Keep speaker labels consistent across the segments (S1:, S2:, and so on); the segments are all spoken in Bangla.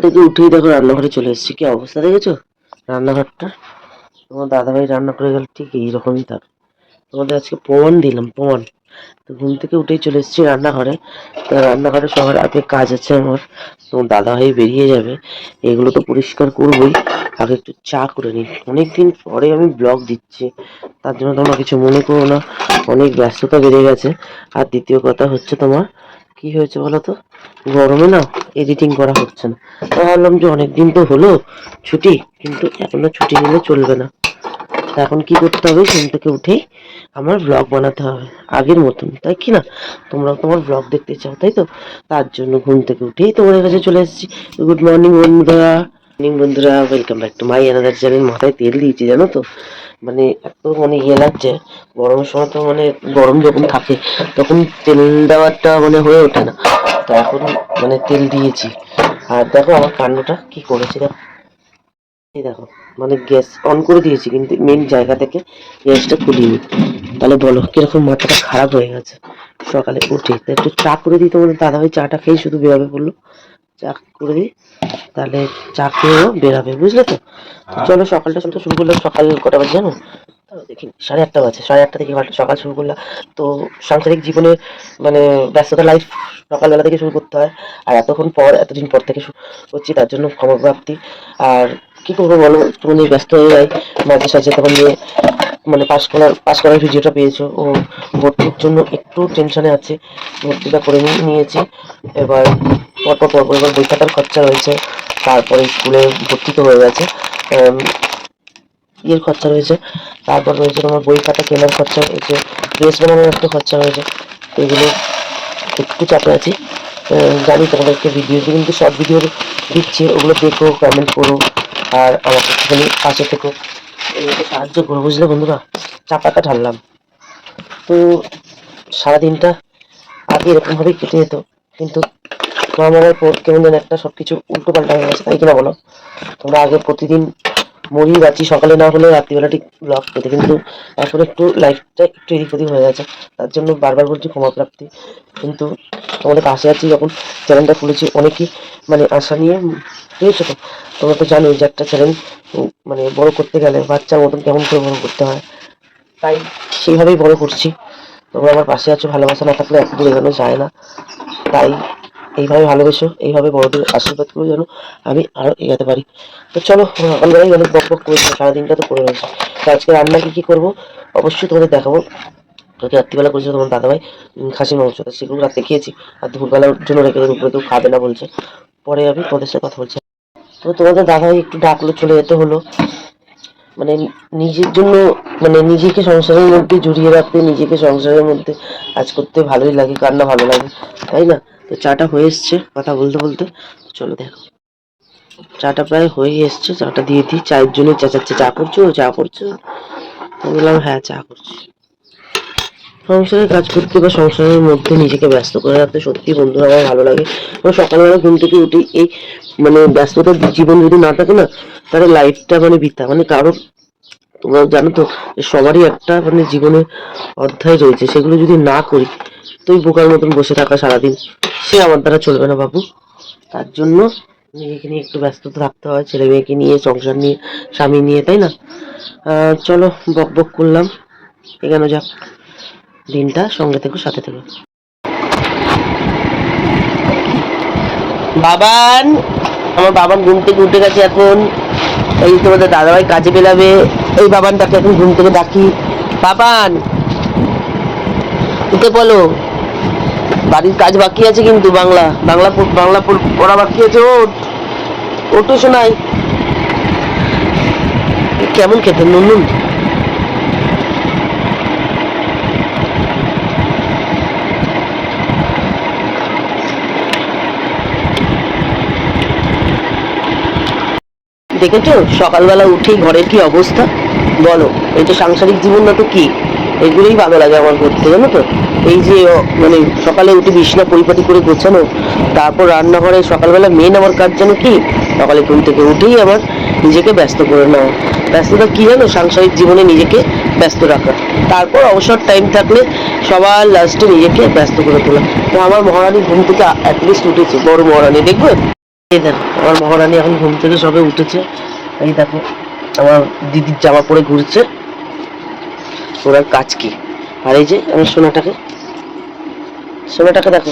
S1: থেকে উঠেই দেখো রান্নাঘরে চলে এসেছি। কি অবস্থা দেখেছো রান্নাঘরটা? তোমার দাদাভাই রান্না করে গেল ঠিক এইরকমই থাক। তোমাদের আজকে প্রমাণ দিলাম, প্রমাণ। তো ঘুম থেকে উঠেই চলে এসেছি রান্নাঘরে। তো রান্নাঘরে সবার আগে কাজ আছে আমার। তোমার দাদাভাই বেরিয়ে যাবে, এগুলো তো পরিষ্কার করবোই। আগে একটু চা করে নিই, অনেকদিন পরে আমি ব্লগ দিচ্ছি, তার জন্য তোমরা কিছু মনে করো না। অনেক ব্যস্ততা বেড়ে গেছে। আর দ্বিতীয় কথা হচ্ছে তোমার কি হয়েছে বলো তো, গরমে না এডিটিং করা হচ্ছে না। তো ভাবলাম যে অনেকদিন তো হলো ছুটি, কিন্তু এখন তো ছুটি নিলে চলবে না। তা এখন কি করতে হবে, ঘুম থেকে উঠেই আমার ব্লগ বানাতে হবে আগের মতন, তাই কি না? তোমরাও তোমার ব্লগ দেখতে চাও তাই তো? তার জন্য ঘুম থেকে উঠেই তোমাদের কাছে চলে এসেছি। গুড মর্নিং বন্ধুরা, মর্নিং বন্ধুরা, welcome back to my another channel. মাথায় তেল দিয়েছি জানো তো, মানে এত মানে ইয়ে লাগছে। গরমের সময় তো মানে গরম যখন থাকে তখন তেল দেওয়াটা মানে হয়ে ওঠে না, তো এখন মানে তেল দিয়েছি। আর দেখো আমার কাণ্ডটা কি করেছি দেখো, এই দেখো, মানে গ্যাস অন করে দিয়েছি কিন্তু মেন জায়গা থেকে গ্যাসটা খুলিনি। তাহলে বলো কিরকম মাথাটা খারাপ হয়ে গেছে। সকালে উঠে তো একটু চা করে দিই, তোমাদের দাদাভাই চাটা খেয়ে শুধু বেরোবে বললো, চা করে দিই, তাহলে চা খেয়েও বেরাবে, বুঝলে তো? তো চলো সকালটা তো শুরু করলাম। সকাল কটা বাজে জানো? দেখি 8:30 বাজে। 8:30 থেকে সকাল শুরু করলাম। তো সাংসারিক জীবনে মানে ব্যস্ততা লাইফ সকালবেলা থেকে শুরু করতে হয়। আর এতক্ষণ পর এতদিন পর থেকে করছি, তার জন্য ক্ষমা প্রাপ্তি। আর কি করবো বলো, একটুখানি ব্যস্ত হয়ে যাই মাঝে সাঝে। তখন নিয়ে মানে পাস করার ভিডিওটা পেয়েছো, ও ভর্তির জন্য একটু টেনশনে আছে। ভর্তিটা করে নিয়েছি। এবার পরপর এবার বই খাতার খরচা রয়েছে, তারপরে স্কুলে ভর্তি তো হয়ে গেছে, ইয়ের খরচা রয়েছে, তারপর রয়েছে তোমার বই খাতা কেনার খরচা রয়েছে, ড্রেস বানানোর একটা খরচা রয়েছে। তো এগুলো একটু চাপে আছি। জানি তোমাদেরকে ভিডিও কিন্তু শর্ট ভিডিও দিচ্ছি, ওগুলো দেখো, কমেন্ট করো, আর আমাকে একটুখানি পাশে থেকো, এগুলোকে সাহায্য করো, বুঝলে বন্ধুরা? চাপাটা ঢাললাম। তো সারাদিনটা আগে এরকমভাবেই কেটে যেত, কিন্তু মা মামার পর কেমন যেন একটা সবকিছু উল্টো পাল্টা হয়ে গেছে, তাই কিনা বলো? তোমরা আগে প্রতিদিন মরি বাঁচি সকালে না হলে রাত্রিবেলা ঠিক ব্লগ পেতে, কিন্তু এখন একটু লাইফটা একটু এদিক ওদিক হয়ে গেছে, তার জন্য বারবার বলছি ক্ষমা প্রাপ্তি। কিন্তু তোমাদের পাশে আছি, যখন চ্যানেলটা খুলেছি অনেকেই মানে আশা নিয়ে, ঠিক আছে? তো তোমরা তো জানোই যে একটা চ্যানেল মানে বড় করতে গেলে বাচ্চার মতন কেমন করে বড় করতে হয়, তাই সেইভাবেই বড় করছি। তোমরা আমার পাশে আছো, ভালোবাসা না থাকলে এত দূর এগোনো যায় না। তাই এইভাবে ভালোবেসো, এইভাবে বড়দের আশীর্বাদ করে যেন আমি আরো এগাতে পারি। তো চলো, সকালবেলায় অনেক বক বক করেছি, সারাদিনটা তো করে রয়েছি। তো আজকে রান্না কি করবো অবশ্যই তোমাদের দেখাবো। তোকে রাত্রিবেলা করেছিল তোমার দাদাভাই খাসির মাংস, সেগুলো রাতে খেয়েছি। আর দুপুরবেলার জন্য রেখে দেবো, দুপুরে কেউ খাবে না বলছে। পরে আমি তোমাদের সাথে কথা বলছি। তো তোমাদের দাদাভাই একটু ডাকলো, চলে যেতে হলো। মানে নিজের জন্য, মানে নিজেকে সংসারের মধ্যে জড়িয়ে রাখতে, নিজেকে সংসারের মধ্যে কাজ করতে ভালোই লাগে, কার না ভালো লাগে, তাই না? তো চাটা হয়ে এসছে কথা বলতে বলতে, চলো দেখো। চাটা প্রায় হয়ে এসছে, চাটা দিয়ে দিই। চায়ের জন্য চেঁচাচ্ছে, চা করছো চা করছো? তো বললাম হ্যাঁ চা করছি। সংসারের কাজ করতে বা সংসারের মধ্যে নিজেকে ব্যস্ত করে রাখতে সত্যি বন্ধুরা আমার ভালো লাগে। এবং সকালবেলা ঘুম থেকে উঠে এই মানে ব্যস্ততার জীবন যদি না থাকে না, তাহলে লাইফটা মানে বৃথা। মানে কারো, তোমরা জানো তো সবারই একটা মানে জীবনে অধ্যায় রয়েছে, সেগুলো যদি না করি তো ওই বোকার মতন বসে থাকা সারাদিন, সে আমার দ্বারা চলবে না বাবু। তার জন্য নিজেকে নিয়ে একটু ব্যস্ততা থাকতে হয়, ছেলে মেয়েকে নিয়ে, সংসার নিয়ে, স্বামী নিয়ে, তাই না? চলো, বক বক করলাম, এগানো যাক দিনটা। সঙ্গে থেকো, সাথে থেকো। বাবান, আমার বাবান ঘুম থেকে উঠে গেছে এখন। এই তোমাদের দাদাভাই কাজে বেরাবে, এই বাবানটাকে এখন ঘুম থেকে ডাকি। বাবান উঠে বলো, বাড়ির কাজ বাকি আছে কিন্তু, বাংলা বাংলা বাংলা পড়া বাকি আছে। ওঠ, ওঠো শোনাই। কেমন খেতে নুন নুন? দেখেছো সকালবেলা উঠেই ঘরের কি অবস্থা বলো? এই যে সাংসারিক জীবন না তো কি, এগুলোই ভালো লাগে আমার করতে, জানো তো? এই যে মানে সকালে উঠে বিছানা পরিপাটি করে গোছানো, তারপর রান্নাঘরে সকালবেলা মেন আমার কাজ জানো কি? সকালে ঘুম থেকে উঠেই আমার নিজেকে ব্যস্ত করে নেওয়া। ব্যস্ততা কি জানো? সাংসারিক জীবনে নিজেকে ব্যস্ত রাখা, তারপর অবসর টাইম থাকলে সবার লাস্টে নিজেকে ব্যস্ত করে তোলা। তো আমার মহারানী ঘুম থেকে অ্যাটলিস্ট উঠেছে, বড় মহারানী, দেখবে? এই দেখো আমার মহারানী এখন ঘুম থেকে সবে উঠেছে। এই দেখো আমার দিদির জামা পরে ঘুরছে, ওরা কাজ কি। আর এই যে আমার সোনাটাকে দেখো,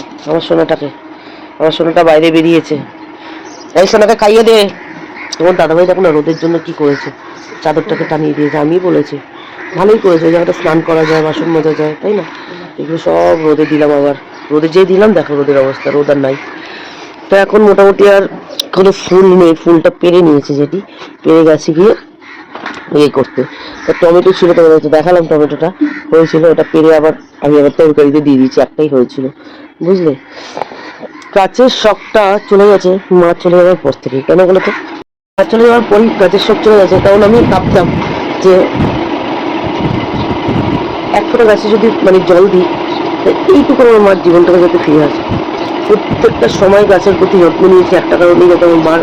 S1: আমার সোনাটা বাইরে বেরিয়েছে। এই সোনাকে খাইয়ে দে। তোমার দাদাভাই দেখো না রোদের জন্য কি করেছে, চাদরটাকে টানিয়ে দিয়েছে। আমি বলেছি ভালোই করেছে, ওই জায়গাটা স্নান করা যায়, বাসন মাজা যায়, তাই না? এগুলো সব রোদে দিলাম, আবার রোদে যেই দিলাম দেখো রোদের অবস্থা, রোদ আর নাই। তো এখন মোটামুটি আর কোনো ফুল নেই, ফুলটা পেরে নিয়েছে, যেটি পেরে গেছে গিয়ে ইয়ে করতে। তো টমেটো ছিল, তোমাদের তো দেখালাম টমেটোটা হয়েছিল, ওটা পেরে আবার আমি আবার তরকারিতে দিয়ে দিয়েছি, একটাই হয়েছিল, বুঝলে? গাছের শখটা চলে গেছে মাছ চলে যাওয়ার পর থেকে। কেন বলো তো? মাছ চলে যাওয়ার পরই গাছের শখ চলে গেছে। কারণ আমি ভাবতাম যে এক ফোঁটা গাছে যদি মানে জল দিই, এইটুকু আমার মার জীবনটাকে যাতে ফিরে আসে। প্রত্যেকটা সময় গাছের প্রতি যত্ন নিয়েছি একটা কারণেই, যাতে আমার মার,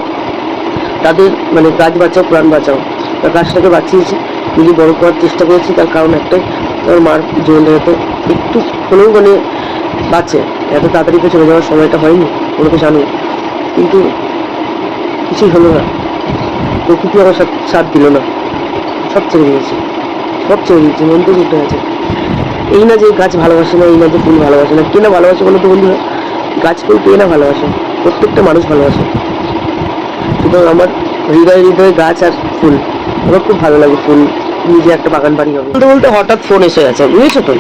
S1: তাদের মানে গাছ বাঁচাও প্রাণ বাঁচাও, গাছটাকে বাঁচিয়েছি, নিজে বড় করার চেষ্টা করেছি। তার কারণ একটাই, আমার মার জীবনটা যাতে একটু হলেও মানে বাঁচে। এত তাড়াতাড়ি তো চলে যাওয়ার সময়টা হয়নি, ওরা তো জানো, কিন্তু কিছুই হলো না। প্রকৃতি আমার সাথ দিল না, সব ছেড়ে দিয়েছে, মন তো উঠে আছে। এই না যে গাছ ভালোবাসে না, এই না যে ফুল ভালোবাসে না, কে না ভালোবাসে বলো তো বন্ধুরা? গাছ ফুল কে না ভালোবাসে? প্রত্যেকটা মানুষ ভালোবাসে। সুতরাং আমার হৃদয়ে গাছ আর ফুল, আমার খুব ভালো লাগে। ফুল নিজে একটা বাগান বাড়ি হবে। বলতে বলতে হঠাৎ ফোন এসে গেছে, বুঝেছো তো?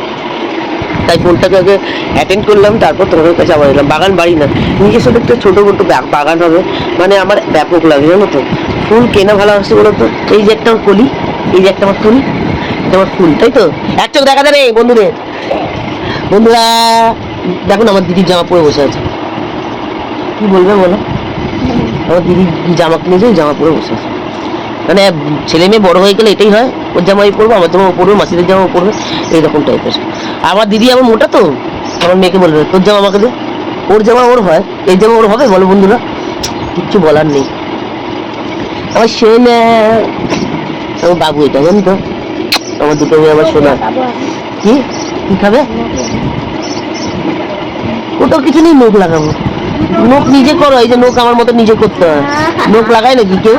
S1: তাই ফোনটাকে আগে অ্যাটেন্ড করলাম, তারপর তোমাদের কাছে আবার এলাম। বাগান বাড়ি না, নিজস্ব একটা ছোটো মোটো বাগান হবে, মানে আমার ব্যাপক লাগে, জানো তো? ফুল কেনা ভালোবাসে বলো তো? এই যে একটা কলি, এই যে একটা আমার ফুল, এটা আমার ফুল, তাই তো? এক চোখ দেখা যায় রে বন্ধুরা দেখুন আমার দিদির জামা পরে বসে আছে, কি বলবে বলো? আমার দিদি জামা কিনেছে, জামা পরে বসে আছে। মানে ছেলে মেয়ে বড় হয়ে গেলে এটাই হয়, ওর জামাই পরবো, আমার জামা পরবে, মাসিদের জামা পরবে, এইরকম টাইপের। আমার দিদি আমার মোটা তো, আমার মেয়েকে বলবে তোর জামা আমাকে দে, ওর জামা ওর হয়, এই জামা ওর হবে, বলো বন্ধুরা? কিচ্ছু বলার নেই। আমার সোনা, আমার বাবু এটা, জানি তো আমার দুটো মেয়ে আমার সোনা। কি কি খাবে? ওটা কিছু নেই, নখ লাগাবো। নখ নিজে করো, এই যে নখ আমার মতো নিজে করতে হয়। নখ লাগায় নাকি কেউ?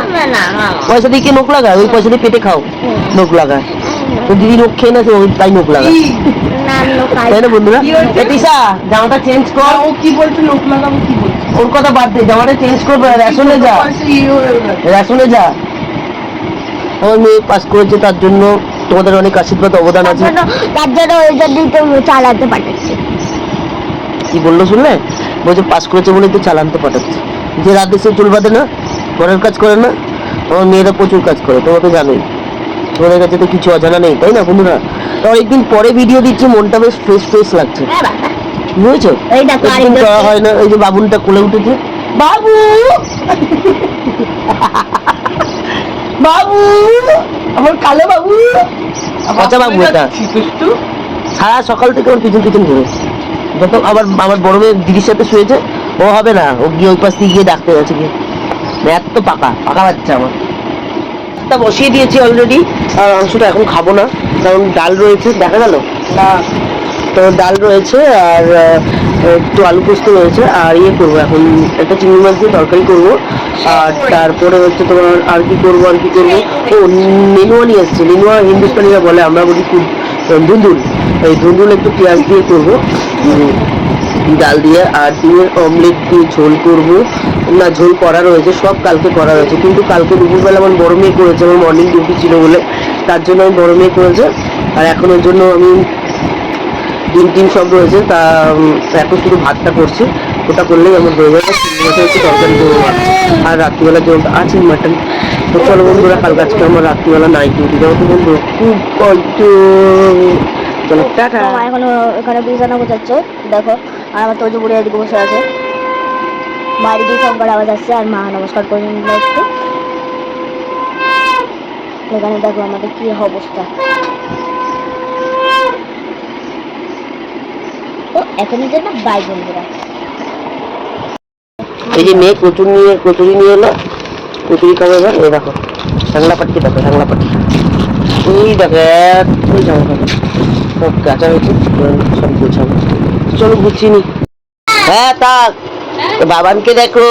S1: পয়সা দিয়ে কে নখ লাগায়? ওই পয়সা দিয়ে পেটে খাও, নখ লাগায়। তো দিদি নখ খেয়ে নেছে, তাই নখ লাগায়, তাই না বন্ধুরা? তিশা জামাটা চেঞ্জ কর। ও কি বলছে নখ লাগাবো, কি বলছে? ওর কথা বাদ দে, জামাটা চেঞ্জ করবে, রেশনে যা, রেশনে যা। আমার মেয়ে পাস করেছে, তার জন্য তোমাদের অনেক আশীর্বাদ অবদান আছে, তার জন্য ওই জন্য চালাতে পাঠাচ্ছে। কি বললো শুনলে? বলছে পাস করেছে বলে তো চালানতে পাঠাচ্ছে। যে রাত দেশে চুল বাঁধে না, ঘরের কাজ করে না, আমার মেয়েরা প্রচুর কাজ করে, তোমরা তো জানোই। তোমাদের কাছে তো কিছু অজানা নেই, তাই না বন্ধুরা? তো অনেকদিন পরে ভিডিও দিচ্ছি, মনটা বেশ ফ্রেশ লাগছে, বুঝেছো? একদিন করা হয় না। এই যে বাবুনটা কোলে উঠেছে, বাবু বাবু, আমার কালো বাবু, পচা বাবু এটা। সারা সকাল থেকে ওর পিছন ঘুরে, যত আবার আমার বড় মেয়ে দিদির সাথে শুয়েছে, ও হবে না, ও গিয়ে ওই পাশ দিয়ে গিয়ে ডাকতে যাচ্ছে, গিয়ে এত পাকা বাচ্চা আমার। তা বসিয়ে দিয়েছি অলরেডি, আর মাংসটা এখন খাবো না, কারণ ডাল রয়েছে, দেখা গেল না? তো ডাল রয়েছে, আর একটু আলু পোস্ত রয়েছে, আর ইয়ে করবো এখন, একটা চিংড়ি মাছ দিয়ে তরকারি করবো। আর তারপরে হচ্ছে তোমার আর কি করবো, ও নেনুয়া নিয়ে এসছে, নেনুয়া হিন্দুস্তানিরা বলে, আমরা বলি খুব ধুন্দুল। এই ধুন্দুল একটু পেঁয়াজ দিয়ে করবো, ডাল দিয়ে। আর ডিমের অমলেট দিয়ে ঝোল করবো, না ঝোল করা রয়েছে, সব কালকে করা রয়েছে, কিন্তু কালকে দুপুরবেলা আমার বড় মেয়ে করেছে, আমার মর্নিং ডিউটি ছিল বলে, তার জন্য আমি বড় মেয়ে করেছে। আর এখন ওর জন্য আমি ডিম সব রয়েছে, তা এখন শুধু ভাতটা করছি, ওটা করলেই আমার হয়ে যাবে। হচ্ছে তরকারি দেবো, আর রাত্রিবেলার জন্য আছে মাটন। তো চলো বন্ধুরা, কাল আজকে আমার রাত্রিবেলা নাইট ডিউটি যাবো, তো বন্ধু খুব কষ্ট। চলো টাটা।
S2: এখন এখানে বিছানা গোছাচ্ছে, দেখো। আর আমার তোজো বুড়ি এদিকে বসে আছে, বাইরে দিয়ে শঙ্কর আওয়াজ আসছে, আর মা নমস্কার করে নিল একটু। এখানে দেখো আমাদের কি অবস্থা। তো এখনই যে না বাই বন্ধুরা।
S1: এই যে মেয়ে কচুরি নিয়ে এলো, কচুরি খাবে এবার। এই দেখো হ্যাংলা পাট্টি, দেখো হ্যাংলা পাট্টি, ওই দেখো ওই জামা কাপড় সব কাঁচা হয়েছে, সব গোছাবো। চলো গুছিয়ে নি। হ্যাঁ থাক, বাবানকে দেখো,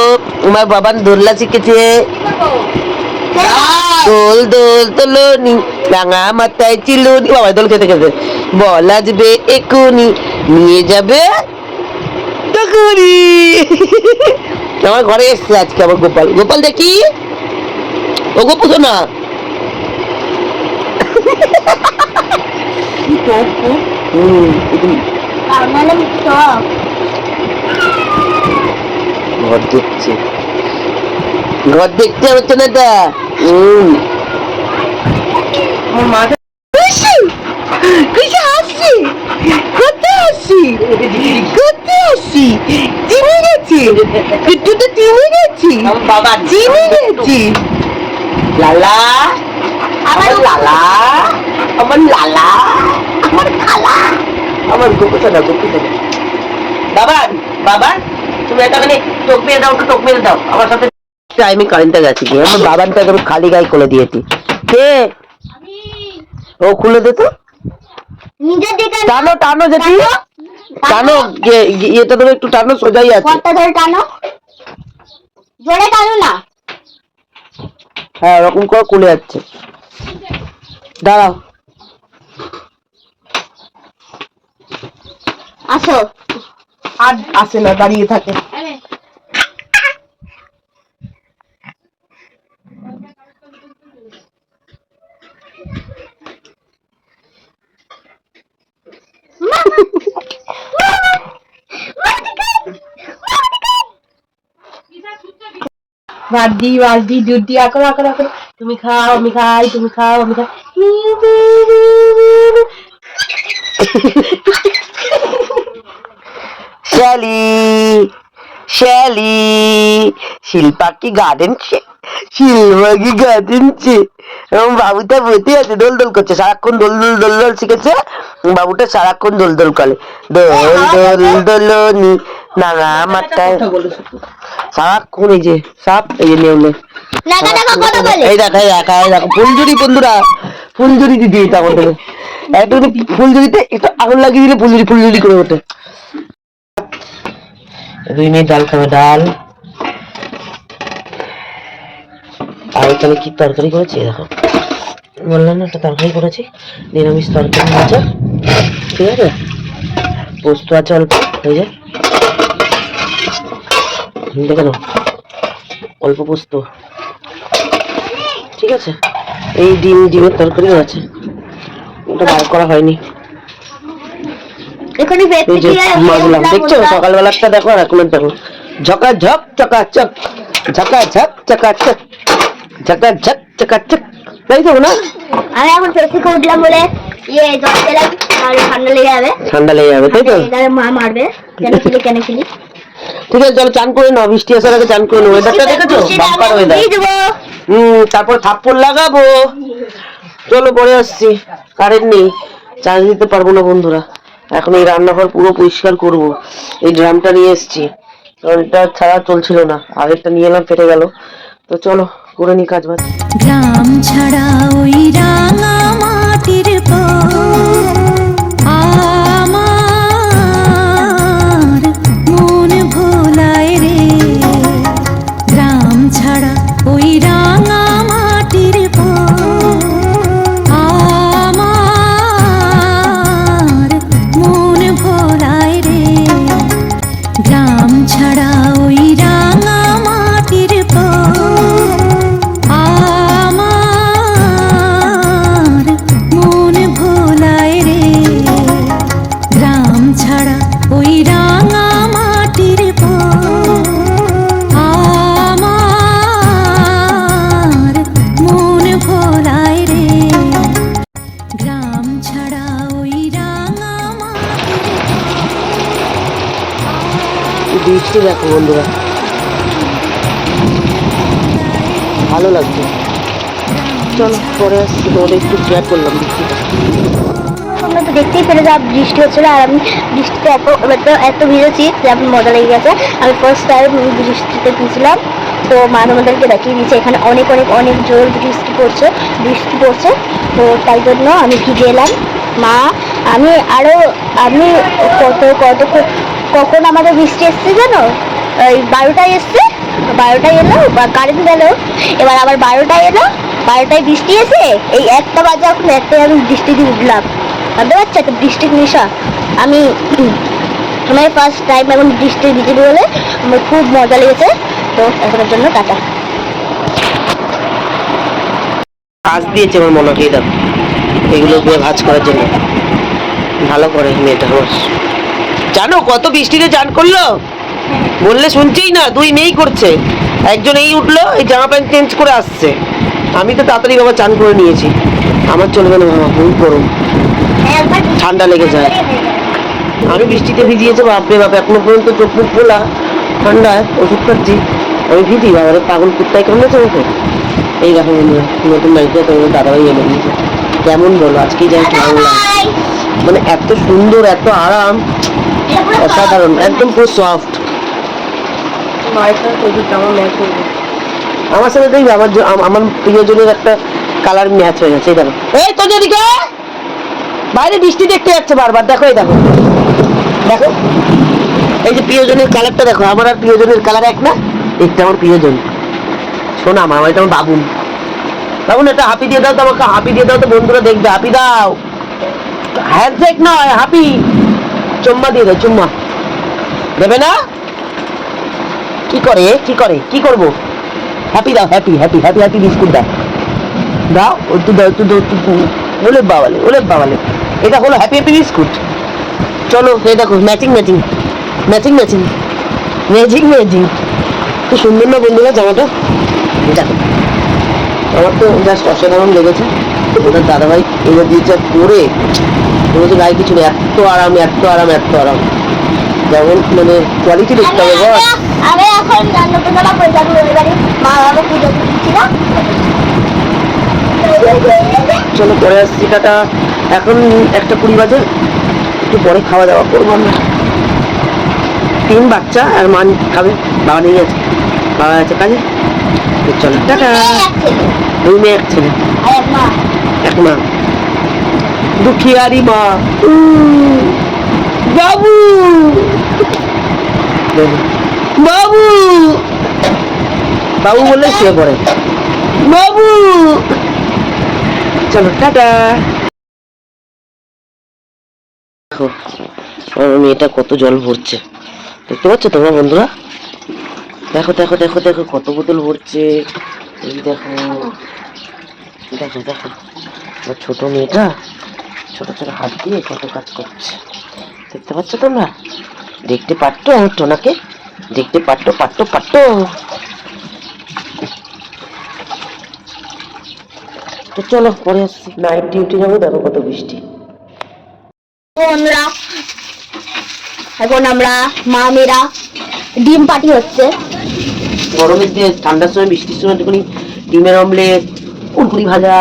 S1: আমার বাবান দোলনা শিখেছে। দোল দোল তোলনি রাঙা মাথায় চিলুনি, বাবা দোল খেতে খেতে বল আসবে এক্ষুনি নিয়ে যাবে তখনই। আমার ঘরে এসছে আজকে আমার গোপাল। গোপাল দেখি, ও গোপু না ঘর দেখছে, ঘর দেখতে হচ্ছে না তা। আমার মা হাসছি, কোথায় হাসছি, কোথায় হাসছি, চিনে গেছি একটু তো চিনে গেছি, বাবা চিনে গেছি। লালা আমার লালা, আমার লালা, আমার খালা, আমার গোপু না গোপু না। বাবান বাবান তুমি একটা মানে টোক মেরে দাও, টোক মেরে দাও আমার সাথে। টাইমে কারেন্টটা গেছে কি, আমার বাবানটা একদম খালি গায়ে খুলে দিয়েছি। কে ও খুলে দে তো, টানো টানো যেটি টানো, এটা ধরে একটু টানো, সোজাই আছে।
S2: টানো, জোরে টানো না।
S1: হ্যাঁ ওরকম করে খুলে যাচ্ছে, দাঁড়াও।
S2: আসো।
S1: আর আসে না, দাঁড়িয়ে থাকে। বাদি বাদি দুটি আকর আকর আকর, তুমি খাও আমি খাই, তুমি খাও আমি খাই। শ্যালি শ্যালি শিল্পা কি গার্ডেন, শিল্পা কি গার্ডেন এবং বাবুটা বসে আছে দোল দোল করছে সারাক্ষণ, দোল দোল দোল দোল শিখেছে বাবুটা, সারাক্ষণ দোল দোল করে। দোল দোল দোলনি নাঙা মাথায়, সারাক্ষণ এই যে সাপ, এই যে নেউলে এই দেখাই দেখাই দেখো ফুলঝুরি বন্ধুরা, ফুলঝুরি দিদি এটা আমাদের একটু ফুলঝুরিতে একটু আগুন লাগিয়ে দিলে ফুলঝুরি ফুলঝুরি করে ওঠে। 2 মিনিট ডাল খাবে, ডাল। আর এখানে কি তরকারি করেছি দেখো, বললাম না একটা তরকারি করেছি, নিরামিষ তরকারি আছে, ঠিক আছে, পোস্ত আছে অল্প, এই যে দেখে নাও অল্প পোস্ত, ঠিক আছে। এই ডিমের তরকারিও আছে, ওটা বার করা হয়নি। মাগলাম দেখছো, সকালবেলাটা দেখো আর এখন দেখো, ঝকাঝক চকাচক, ঝকাঝক চকাচক, ঝকাঝক চকাচক, তাই তো না?
S2: আমি এখন পেছনে উঠলাম বলে ইয়ে জল দিলাম, আর ঠান্ডা লেগে যাবে,
S1: ঠান্ডা লেগে যাবে তাই তো,
S2: মা মারবে, কেন খেলি কেন খেলি।
S1: ঠিক আছে চলো চান করে নাও, বৃষ্টি আসার আগে চান করে নাও। ওয়েদারটা দেখেছো, বাম্পার ওয়েদার। তারপর থাপ্পড় লাগাবো। চলো পরে আসছি, কারেন্ট নেই, চার্জ দিতে পারবো না বন্ধুরা। এখন এই রান্নাঘর পুরো পরিষ্কার করব। এই ড্রামটা নিয়ে এসেছি, কারণ এটা ছাড়া চলছিল না, আগেরটা নিয়ে এলাম ফেটে গেল। তো চলো করে নি কাজ বাজ।
S3: গ্রাম ছাড়া ওই রাঙা মাটির আমার মন ভোলায় রে, গ্রাম ছাড়া ওই রাঙা মাটির আমার মন ভোলায় রে, গ্রাম ছাড়া ওই রাঙা মাটির আমার মন ভোলায় রে, গ্রাম ছাড়া ওই রাঙা মাটির আমার মন ভোলায় রে, গ্রাম ছাড়া ওই রাঙা মাটির।
S1: বৃষ্টি দেখো বন্ধুরা, ভালো লাগছে। চলো পরে আসছি, তোমাদের একটু শেয়ার করলাম বৃষ্টিটা।
S2: তোমরা তো দেখতেই পেলে যা বৃষ্টি হচ্ছিল, আর আমি বৃষ্টিতে এত ভিজেছি যে আমার মজা লেগে গেছে। আমি ফার্স্ট টাইম বৃষ্টিতে ভিজলাম, তো মা তোমাদেরকে দেখিয়ে দিয়েছে এখানে অনেক অনেক অনেক জোর বৃষ্টি পড়ছে। তো তাই জন্য আমি ভিজে এলাম। মা আমি কখন আমাদের বৃষ্টি এসছে জানো, ওই 12টায় এসছে, 12টায় এলো বা কারেন্ট গেল, এবার আবার 12টায় এলো, 12টায় বৃষ্টি এসে এই 1টা বাজে, এখন 1টায় আমি বৃষ্টিতে উঠলাম। ভাবতে পারছো একটা বৃষ্টির নেশা। আমি আমার ফার্স্ট টাইম এখন বৃষ্টির ভিজে বলে আমার খুব মজা লেগেছে। তো এখনের জন্য টাটা।
S1: কাজ দিয়েছে আমার মনে হয়, দেখো এগুলো দিয়ে ভাজ করার জন্য। ভালো করে মেয়েটা আমার। জানো কত বৃষ্টিতে চান করলো? বললে শুনছেই না, 2 মেয়েই করছে। একজন এই উঠলো, এই জামা প্যান্ট চেঞ্জ করে আসছে। আমি তো তাড়াতাড়ি বাবা চান করে নিয়েছি। আমার চলবে না বাবা, খুব গরম, ঠান্ডা লেগে যায়। আমি বৃষ্টিতে ভিজিয়েছি, বাপরে বাপ, এখনো পর্যন্ত চোখ মুখ খোলা, ঠান্ডায় ওষুধ খাচ্ছি। আমি ভিজি বাবা, পাগল কুত্তায় কামড়েছে আমাকে। এই দেখো বন্ধুরা, নতুন বাড়িতে তোমাদের দাদাভাই এনে দিয়েছে। কেমন বলো, আজকেই যাই ভালো লাগে, মানে এত সুন্দর, এত আরাম, অসাধারণ, একদম পুরো সফট। আমার সাথে দেখবি আমার প্রিয়জনের একটা কালার ম্যাচ হয়ে গেছে। এই দেখো, এই তো যেদিকে বাইরে বৃষ্টি দেখতে যাচ্ছে বারবার, দেখো এই দেখো, দেখো এই যে প্রিয়জনের কালারটা দেখো, আমার আর প্রিয়জনের কালার এক না। একটা আমার প্রিয়জন শোনা মা, এটা আমার বাবুন। বাবুন একটা হাপি দিয়ে দাও তো আমাকে, হাপি দিয়ে দাও তো, বন্ধুরা দেখবে, হাপি দাও, হ্যান্ডশেক নয়, হাপি, চুম্মা দিয়ে দাও, চুম্মা দেবে না? কি করে কি করে, কি করবো? হ্যাপি দাও, happy happy happy happy biscuit দাও, দাও একটু দাও, একটু দাও, একটু। ওলে বাবালে, ওলে বাবালে, এটা হলো হ্যাপি হ্যাপি বিস্কুট। চলো এই দেখো, ম্যাচিং ম্যাচিং ম্যাচিং ম্যাচিং ম্যাজিং ম্যাজিং, কি সুন্দর না বন্ধুরা জামাটা? দেখো আমার তো জাস্ট অসাধারণ লেগেছে। ওদের দাদাভাই এনে দিয়েছে পরে, বলেছে গায়ে কিছু নেই, এত আরাম, এত আরাম, এত আরাম, যেমন মানে কোয়ালিটি দেখতে হবে বস।
S2: আমি এখন নতুন জামা পরে যাবো এবারে, মা বাবা পুজো দিচ্ছিল।
S1: চলো পরে আসছি, টাটা। এখন 1:20 বাজে, একটু পরে খাওয়া দাওয়া করবো আমরা। 3 বাচ্চা আর মা খাবে, বাবা নেই আছে, বাবা আছে কাজে। তো চলো টাটা। 2 মেয়ে 1 ছেলে, এক মা, দুঃখিয়ারি মা। বাবু বাবু বাবু বললে শুয়ে পড়ে, বাবু। চলো টাটা। দেখো আমার মেয়েটা কত জল ভরছে, দেখতে পাচ্ছ তোমরা বন্ধুরা? দেখো দেখো দেখো দেখো কত বোতল ভরছে, এই দেখো দেখো দেখো। আমার ছোট মেয়েটা ছোট ছোট হাত দিয়ে কত কাজ করছে, দেখতে পাচ্ছ তোমরা? দেখতে পারতো আমার টোনাকে, দেখতে পারতো পারতো পারতো। তো চলো পরে আসছি, নাইট ডিউটি যাবো। দেখো কত বৃষ্টি।
S2: বন্ধুরা এখন আমরা মা মেয়েরা ডিম পার্টি হচ্ছে।
S1: গরমের দিনে, ঠান্ডার সময়, বৃষ্টির সময় একটুখানি ডিমের অমলেট, কুরকুরি ভাজা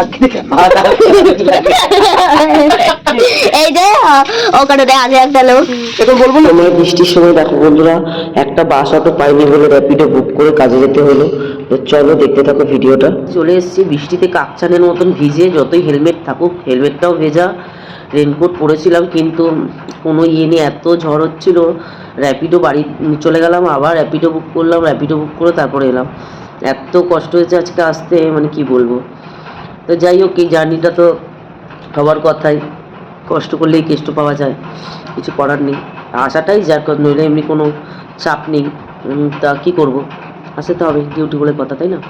S2: এই যে ওখানে আছে একটা লোক,
S1: এখন বলবো না। আমরা বৃষ্টির সময় দেখো বন্ধুরা, একটা বাস অটো পাইনি বলে র্যাপিডো বুক করে কাজে যেতে হলো। তো চলো দেখতে থাকো ভিডিওটা। চলে এসেছি বৃষ্টিতে কাকচানের মতন ভিজে, যতই হেলমেট থাকুক, হেলমেটটাও ভেজা। রেনকোট পরেছিলাম কিন্তু কোনো ইয়ে নেই, এত ঝড় হচ্ছিল। র্যাপিডো বাড়ি চলে গেলাম, আবার র্যাপিডো বুক করলাম, র্যাপিডো বুক করে তারপরে এলাম। এত কষ্ট হয়েছে আজকে আসতে, মানে কি বলবো। তো যাই হোক, এই জার্নিটা তো হবার কথাই, কষ্ট করলেই কেষ্ট পাওয়া যায়, কিছু করার নেই। আসাটাই যার, নইলে এমনি কোনো চাপ নেই। তা কী করবো, আসতে হবে, ডিউটি বলে কথা, তাই না?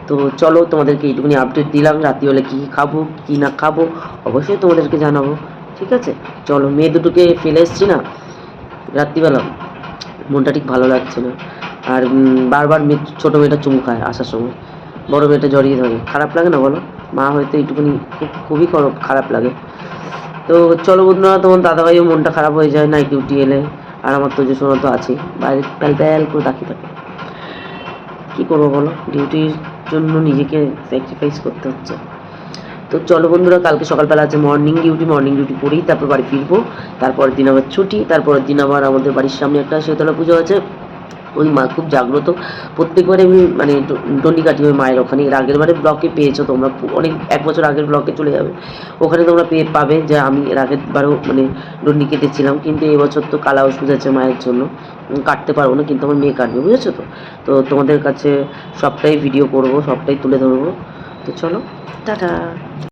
S1: তো চলো তোমাদেরকে এইটুকুনি আপডেট দিলাম। রাত্রি হলে কী খাবো কী না খাবো অবশ্যই তোমাদেরকে জানাবো, ঠিক আছে? চলো, মেয়ে দুটোকে ফেলে এসছি না রাত্রিবেলা, মনটা ঠিক ভালো লাগছে না। আর বারবার ছোটো মেয়েটা চুমু খায় আসার সময়, বড় মেয়েটা জড়িয়ে ধরে, খারাপ লাগে না বলো? মা হয়তো এইটুকুনি খুবই খারাপ লাগে। তো চলো বন্ধুরা, তোমার দাদাভাইও মনটা খারাপ হয়ে যায় নাইট ডিউটি এলে, আর আমার তো যে শোনা তো আছে, বাইরে প্যাল প্যাল করে তাকিয়ে থাকে। কী করবো বলো, ডিউটির জন্য নিজেকে স্যাক্রিফাইস করতে হচ্ছে। তো চলো বন্ধুরা, কালকে সকালবেলা আছে মর্নিং ডিউটি করেই তারপর বাড়ি ফিরবো। তারপরের দিন আবার ছুটি, তারপরের দিন আবার আমাদের বাড়ির সামনে একটা শীতলা পুজো আছে, ওই মা খুব জাগ্রত, প্রত্যেকবারে আমি মানে ডন্ডি কাটি ওই মায়ের ওখানে। এর আগের বারে ব্লকে পেয়েছো তোমরা, অনেক 1 বছর আগের ব্লকে চলে যাবে, ওখানে তোমরা পাবে যে আমি এর আগের বারেও মানে ডন্ডি কেটেছিলাম। কিন্তু এবছর তো কালা ওষুধ আছে মায়ের জন্য, কাটতে পারবো না, কিন্তু আমার মেয়ে কাটবে, বুঝেছো তো। তো তোমাদের কাছে সবটাই ভিডিও করব, সবটাই তুলে ধরবো। তো চলো, টাটা।